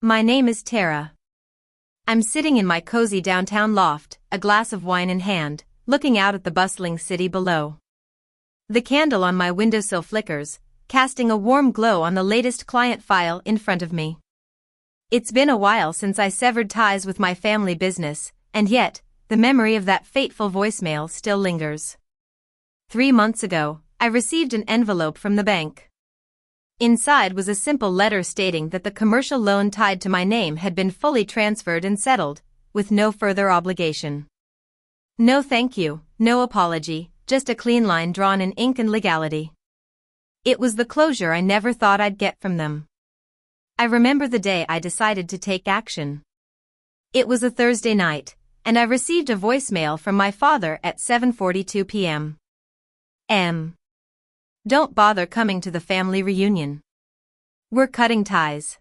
My name is Tara. I'm sitting in my cozy downtown loft, a glass of wine in hand, looking out at the bustling city below. The candle on my windowsill flickers, casting a warm glow on the latest client file in front of me. It's been a while since I severed ties with my family business, and yet, the memory of that fateful voicemail still lingers. 3 months ago, I received an envelope from the bank. Inside was a simple letter stating that the commercial loan tied to my name had been fully transferred and settled, with no further obligation. No thank you, no apology, just a clean line drawn in ink and legality. It was the closure I never thought I'd get from them. I remember the day I decided to take action. It was a Thursday night, and I received a voicemail from my father at 7:42 p.m. Don't bother coming to the family reunion. We're cutting ties.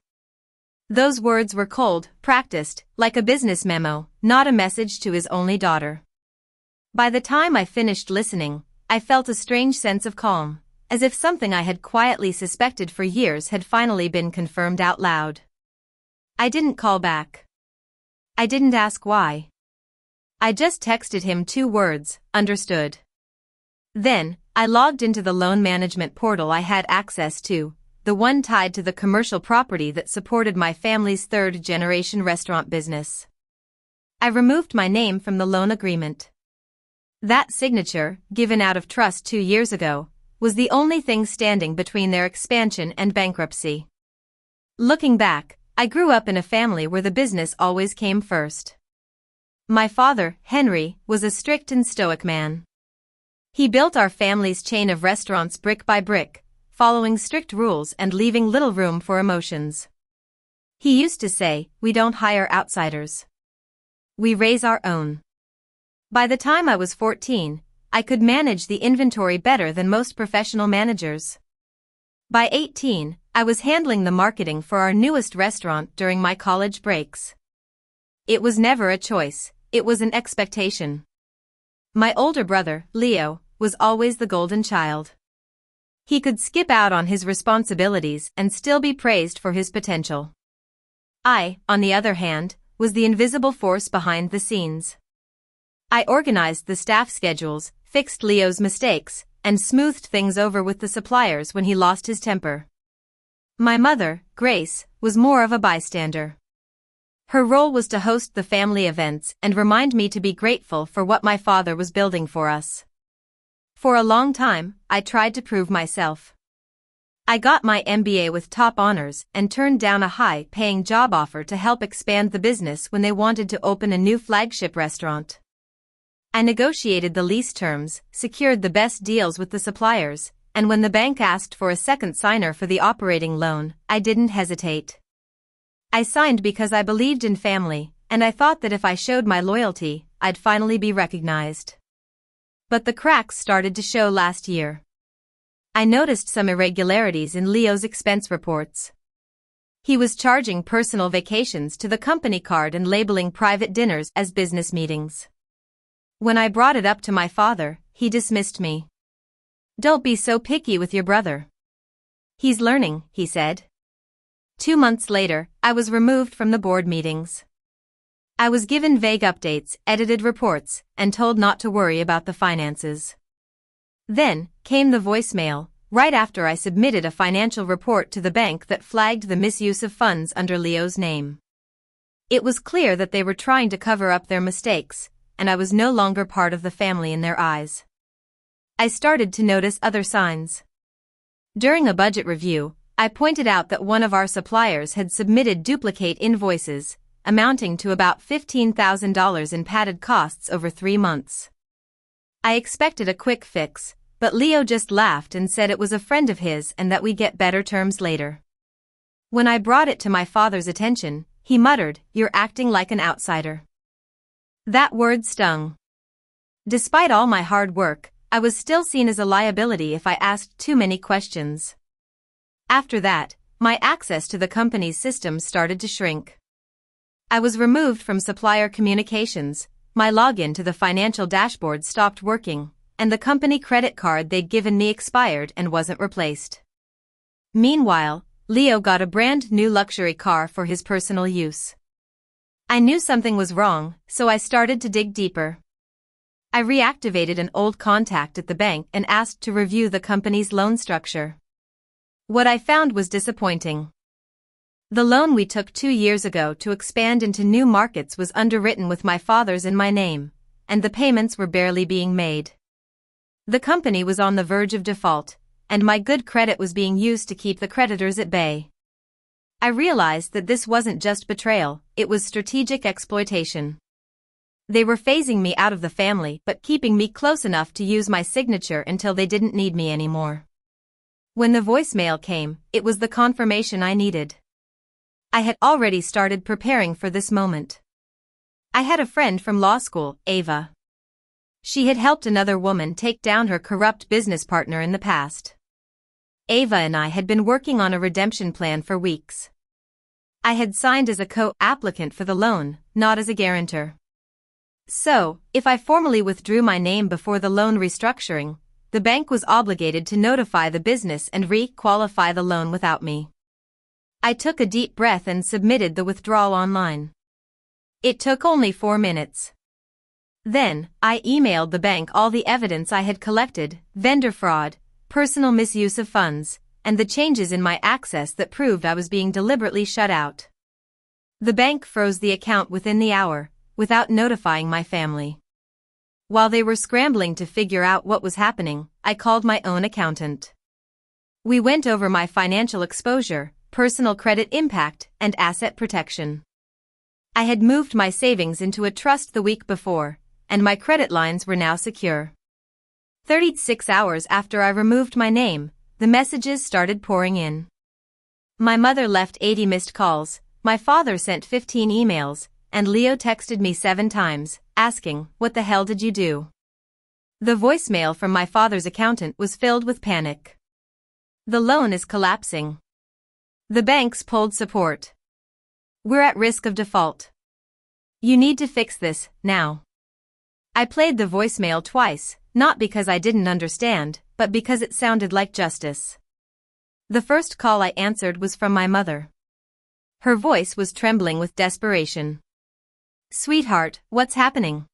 Those words were cold, practiced, like a business memo, not a message to his only daughter. By the time I finished listening, I felt a strange sense of calm, as if something I had quietly suspected for years had finally been confirmed out loud. I didn't call back. I didn't ask why. I just texted him 2 words, understood. Then, I logged into the loan management portal I had access to, the one tied to the commercial property that supported my family's 3rd-generation restaurant business. I removed my name from the loan agreement. That signature, given out of trust 2 years ago, was the only thing standing between their expansion and bankruptcy. Looking back, I grew up in a family where the business always came first. My father, Henry, was a strict and stoic man. He built our family's chain of restaurants brick by brick, following strict rules and leaving little room for emotions. He used to say, "We don't hire outsiders. We raise our own." By the time I was 14, I could manage the inventory better than most professional managers. By 18, I was handling the marketing for our newest restaurant during my college breaks. It was never a choice, it was an expectation. My older brother, Leo, was always the golden child. He could skip out on his responsibilities and still be praised for his potential. I, on the other hand, was the invisible force behind the scenes. I organized the staff schedules, fixed Leo's mistakes, and smoothed things over with the suppliers when he lost his temper. My mother, Grace, was more of a bystander. Her role was to host the family events and remind me to be grateful for what my father was building for us. For a long time, I tried to prove myself. I got my MBA with top honors and turned down a high-paying job offer to help expand the business when they wanted to open a new flagship restaurant. I negotiated the lease terms, secured the best deals with the suppliers, and when the bank asked for a second signer for the operating loan, I didn't hesitate. I signed because I believed in family, and I thought that if I showed my loyalty, I'd finally be recognized. But the cracks started to show last year. I noticed some irregularities in Leo's expense reports. He was charging personal vacations to the company card and labeling private dinners as business meetings. When I brought it up to my father, he dismissed me. "Don't be so picky with your brother. He's learning," he said. 2 months later, I was removed from the board meetings. I was given vague updates, edited reports, and told not to worry about the finances. Then, came the voicemail, right after I submitted a financial report to the bank that flagged the misuse of funds under Leo's name. It was clear that they were trying to cover up their mistakes, and I was no longer part of the family in their eyes. I started to notice other signs. During a budget review, I pointed out that one of our suppliers had submitted duplicate invoices, amounting to about $15,000 in padded costs over 3 months. I expected a quick fix, but Leo just laughed and said it was a friend of his and that we'd get better terms later. When I brought it to my father's attention, he muttered, "You're acting like an outsider." That word stung. Despite all my hard work, I was still seen as a liability if I asked too many questions. After that, my access to the company's systems started to shrink. I was removed from supplier communications, my login to the financial dashboard stopped working, and the company credit card they'd given me expired and wasn't replaced. Meanwhile, Leo got a brand new luxury car for his personal use. I knew something was wrong, so I started to dig deeper. I reactivated an old contact at the bank and asked to review the company's loan structure. What I found was disappointing. The loan we took 2 years ago to expand into new markets was underwritten with my father's and my name, and the payments were barely being made. The company was on the verge of default, and my good credit was being used to keep the creditors at bay. I realized that this wasn't just betrayal, it was strategic exploitation. They were phasing me out of the family but keeping me close enough to use my signature until they didn't need me anymore. When the voicemail came, it was the confirmation I needed. I had already started preparing for this moment. I had a friend from law school, Ava. She had helped another woman take down her corrupt business partner in the past. Ava and I had been working on a redemption plan for weeks. I had signed as a co-applicant for the loan, not as a guarantor. So, if I formally withdrew my name before the loan restructuring, the bank was obligated to notify the business and re-qualify the loan without me. I took a deep breath and submitted the withdrawal online. It took only 4 minutes. Then, I emailed the bank all the evidence I had collected, vendor fraud, personal misuse of funds, and the changes in my access that proved I was being deliberately shut out. The bank froze the account within the hour, without notifying my family. While they were scrambling to figure out what was happening, I called my own accountant. We went over my financial exposure, personal credit impact, and asset protection. I had moved my savings into a trust the week before, and my credit lines were now secure. 36 hours after I removed my name, the messages started pouring in. My mother left 80 missed calls, my father sent 15 emails, and Leo texted me 7 times, asking, "What the hell did you do?" The voicemail from my father's accountant was filled with panic. "The loan is collapsing. The bank's pulled support. We're at risk of default. You need to fix this, now." I played the voicemail twice, not because I didn't understand, but because it sounded like justice. The first call I answered was from my mother. Her voice was trembling with desperation. "Sweetheart, what's happening?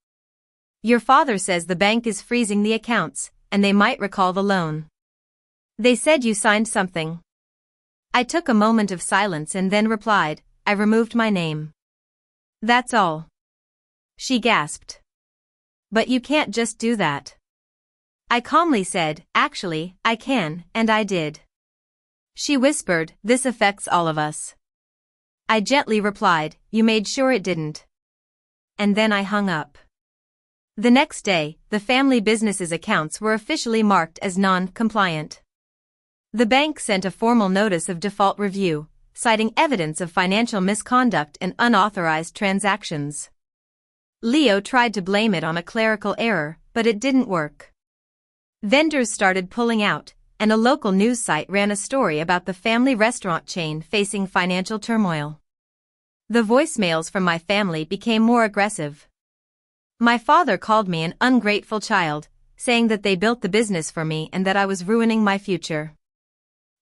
Your father says the bank is freezing the accounts, and they might recall the loan. They said you signed something." I took a moment of silence and then replied, "I removed my name. That's all." She gasped. "But you can't just do that." I calmly said, "Actually, I can, and I did." She whispered, "This affects all of us." I gently replied, "You made sure it didn't." And then I hung up. The next day, the family business's accounts were officially marked as non-compliant. The bank sent a formal notice of default review, citing evidence of financial misconduct and unauthorized transactions. Leo tried to blame it on a clerical error, but it didn't work. Vendors started pulling out, and a local news site ran a story about the family restaurant chain facing financial turmoil. The voicemails from my family became more aggressive. My father called me an ungrateful child, saying that they built the business for me and that I was ruining my future.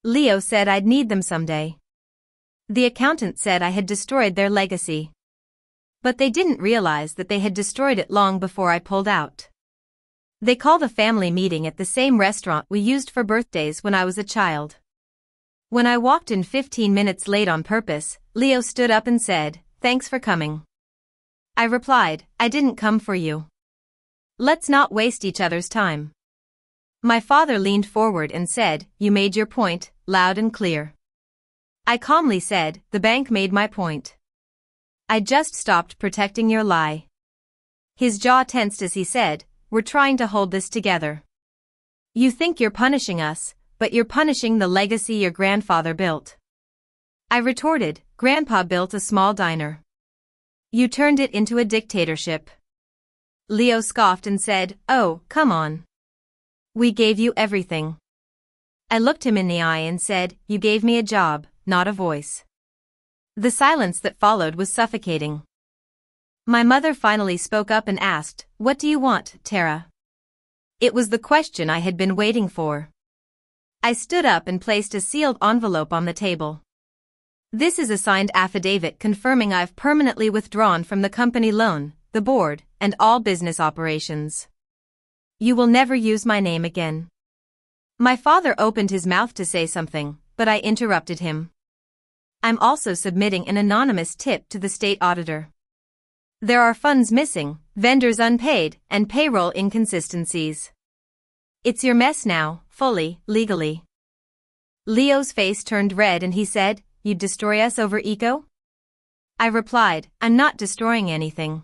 Leo said I'd need them someday. The accountant said I had destroyed their legacy. But they didn't realize that they had destroyed it long before I pulled out. They called a family meeting at the same restaurant we used for birthdays when I was a child. When I walked in 15 minutes late on purpose, Leo stood up and said, "Thanks for coming." I replied, "I didn't come for you. Let's not waste each other's time." My father leaned forward and said, "You made your point, loud and clear." I calmly said, "The bank made my point. I just stopped protecting your lie." His jaw tensed as he said, "We're trying to hold this together. You think you're punishing us, but you're punishing the legacy your grandfather built." I retorted, "Grandpa built a small diner. You turned it into a dictatorship." Leo scoffed and said, "Oh, come on. We gave you everything." I looked him in the eye and said, "You gave me a job, not a voice." The silence that followed was suffocating. My mother finally spoke up and asked, "What do you want, Tara?" It was the question I had been waiting for. I stood up and placed a sealed envelope on the table. This is a signed affidavit confirming I've permanently withdrawn from the company loan, the board, and all business operations. You will never use my name again. My father opened his mouth to say something, but I interrupted him. I'm also submitting an anonymous tip to the state auditor. There are funds missing, vendors unpaid, and payroll inconsistencies. It's your mess now, fully, legally. Leo's face turned red and he said, "You'd destroy us over eco?" I replied, "I'm not destroying anything.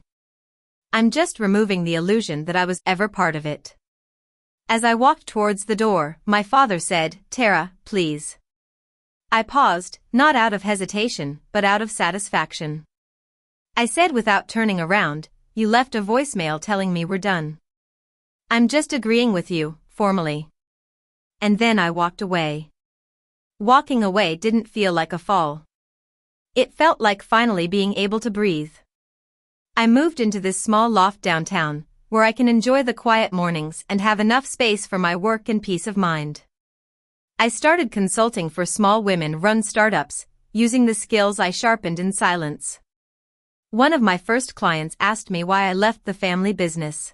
I'm just removing the illusion that I was ever part of it." As I walked towards the door, my father said, "Tara, please." I paused, not out of hesitation, but out of satisfaction. I said without turning around, "You left a voicemail telling me we're done. I'm just agreeing with you, formally." And then I walked away. Walking away didn't feel like a fall. It felt like finally being able to breathe. I moved into this small loft downtown, where I can enjoy the quiet mornings and have enough space for my work and peace of mind. I started consulting for small women-run startups, using the skills I sharpened in silence. One of my first clients asked me why I left the family business.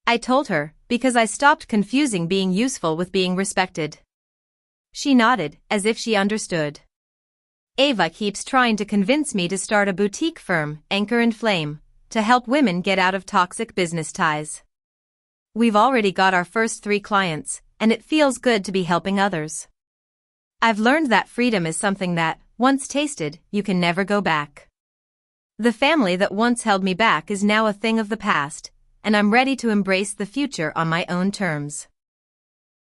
I told her, because I stopped confusing being useful with being respected. She nodded, as if she understood. Ava keeps trying to convince me to start a boutique firm, Anchor and Flame, to help women get out of toxic business ties. We've already got our first 3 clients, and it feels good to be helping others. I've learned that freedom is something that, once tasted, you can never go back. The family that once held me back is now a thing of the past, and I'm ready to embrace the future on my own terms.